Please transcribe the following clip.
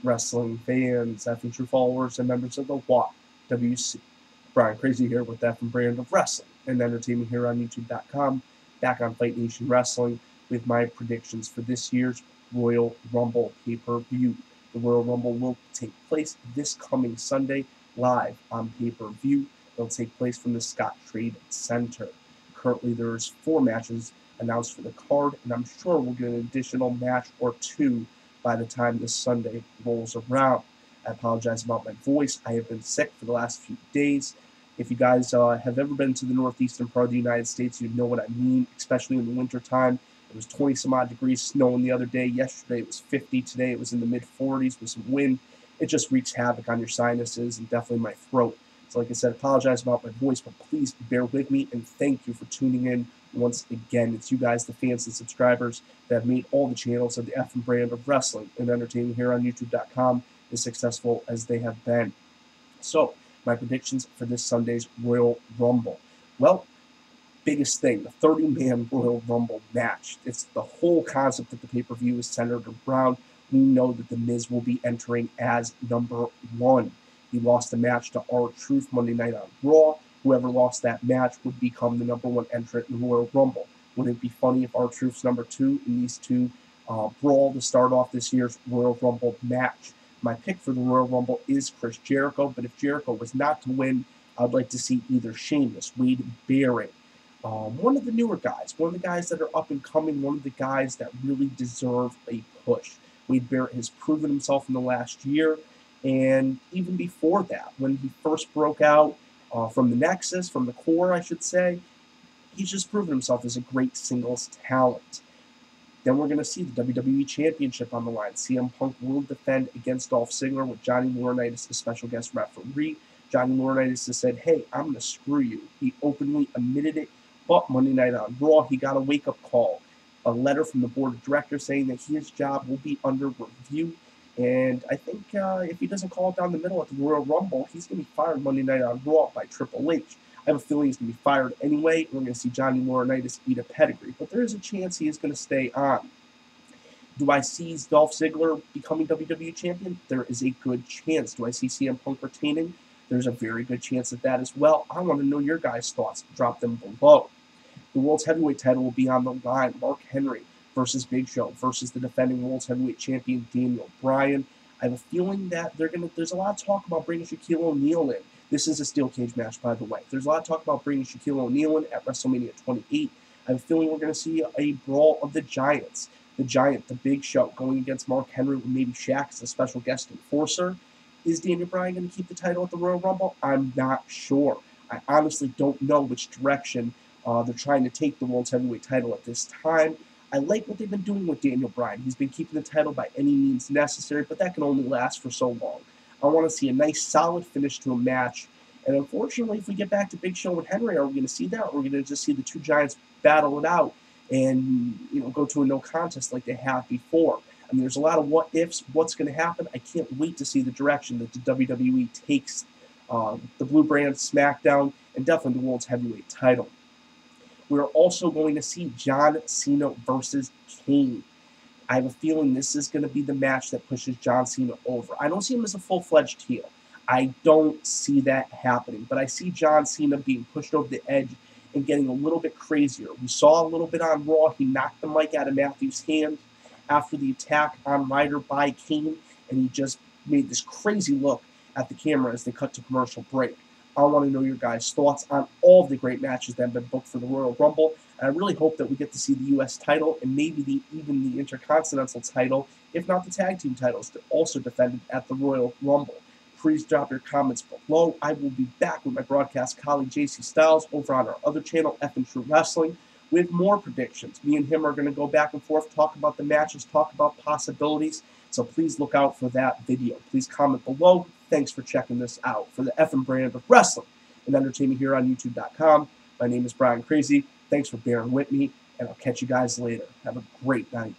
wrestling fans, F and true followers, and members of the WC. Brian Crazy here with the F and brand of wrestling and entertainment here on YouTube.com, back on Fight Nation Wrestling with my predictions for this year's Royal Rumble pay-per-view. The Royal Rumble will take place this coming Sunday live on pay-per-view. It'll take place from the Scott Trade Center. Currently, there's 4 matches announced for the card, and I'm sure we'll get an additional match or 2 by the time this Sunday rolls around. I apologize about my voice. I have been sick for the last few days. If you guys have ever been to the northeastern part of the United States, you know what I mean, especially in the wintertime. It was 20-some-odd degrees snowing the other day. Yesterday it was 50. Today it was in the mid-40s with some wind. It just wreaks havoc on your sinuses and definitely my throat. So like I said, apologize about my voice, but please bear with me, and thank you for tuning in once again. It's you guys, the fans and subscribers, that have made all the channels of the F and brand of wrestling and entertainment here on YouTube.com as successful as they have been. So, my predictions for this Sunday's Royal Rumble. Well, biggest thing, the 30-man Royal Rumble match. It's the whole concept of the pay-per-view is centered around. We know that The Miz will be entering as number 1. He lost the match to R-Truth Monday night on Raw. Whoever lost that match would become the number 1 entrant in the Royal Rumble. Wouldn't it be funny if R-Truth's number 2 in these two brawl to start off this year's Royal Rumble match? My pick for the Royal Rumble is Chris Jericho, but if Jericho was not to win, I'd like to see either Sheamus, Wade Barrett, one of the newer guys, one of the guys that are up and coming, one of the guys that really deserve a push. Wade Barrett has proven himself in the last year, and even before that, when he first broke out from the Nexus, from the core, I should say, he's just proven himself as a great singles talent. Then we're going to see the WWE Championship on the line. CM Punk will defend against Dolph Ziggler with Johnny Laurinaitis as special guest referee. Johnny Laurinaitis has said, hey, I'm going to screw you. He openly admitted it, but Monday night on Raw, he got a wake-up call. A letter from the board of directors saying that his job will be under review. And I think if he doesn't call it down the middle at the Royal Rumble, he's going to be fired Monday night on Raw by Triple H. I have a feeling he's going to be fired anyway. We're going to see Johnny Laurinaitis eat a pedigree. But there is a chance he is going to stay on. Do I see Dolph Ziggler becoming WWE Champion? There is a good chance. Do I see CM Punk retaining? There's a very good chance of that as well. I want to know your guys' thoughts. Drop them below. The World's Heavyweight title will be on the line. Mark Henry versus Big Show versus the defending World's Heavyweight Champion Daniel Bryan. I have a feeling that there's a lot of talk about bringing Shaquille O'Neal in. This is a steel cage match, by the way. There's a lot of talk about bringing Shaquille O'Neal in at WrestleMania 28. I have a feeling we're going to see a brawl of the Giants. The Giant, the Big Show, going against Mark Henry with maybe Shaq as a special guest enforcer. Is Daniel Bryan going to keep the title at the Royal Rumble? I'm not sure. I honestly don't know which direction they're trying to take the World's Heavyweight title at this time. I like what they've been doing with Daniel Bryan. He's been keeping the title by any means necessary, but that can only last for so long. I want to see a nice, solid finish to a match. And unfortunately, if we get back to Big Show and Henry, are we going to see that? Or are we going to just see the two Giants battle it out and go to a no contest like they have before? I mean, there's a lot of what ifs, what's going to happen. I can't wait to see the direction that the WWE takes the Blue Brand, SmackDown, and definitely the World's Heavyweight title. We're also going to see John Cena versus Kane. I have a feeling this is going to be the match that pushes John Cena over. I don't see him as a full-fledged heel. I don't see that happening, but I see John Cena being pushed over the edge and getting a little bit crazier. We saw a little bit on Raw. He knocked the mic out of Matthew's hand after the attack on Ryder by Kane, and he just made this crazy look at the camera as they cut to commercial break. I want to know your guys' thoughts on all of the great matches that have been booked for the Royal Rumble, and I really hope that we get to see the U.S. title and maybe even the Intercontinental title, if not the Tag Team titles, also defended at the Royal Rumble. Please drop your comments below. I will be back with my broadcast colleague JC Styles over on our other channel, F and True Wrestling, with more predictions. Me and him are going to go back and forth, talk about the matches, talk about possibilities. So please look out for that video. Please comment below. Thanks for checking this out. For the F and brand of wrestling and entertainment here on YouTube.com, my name is Brian Crazy. Thanks for bearing with me, and I'll catch you guys later. Have a great night.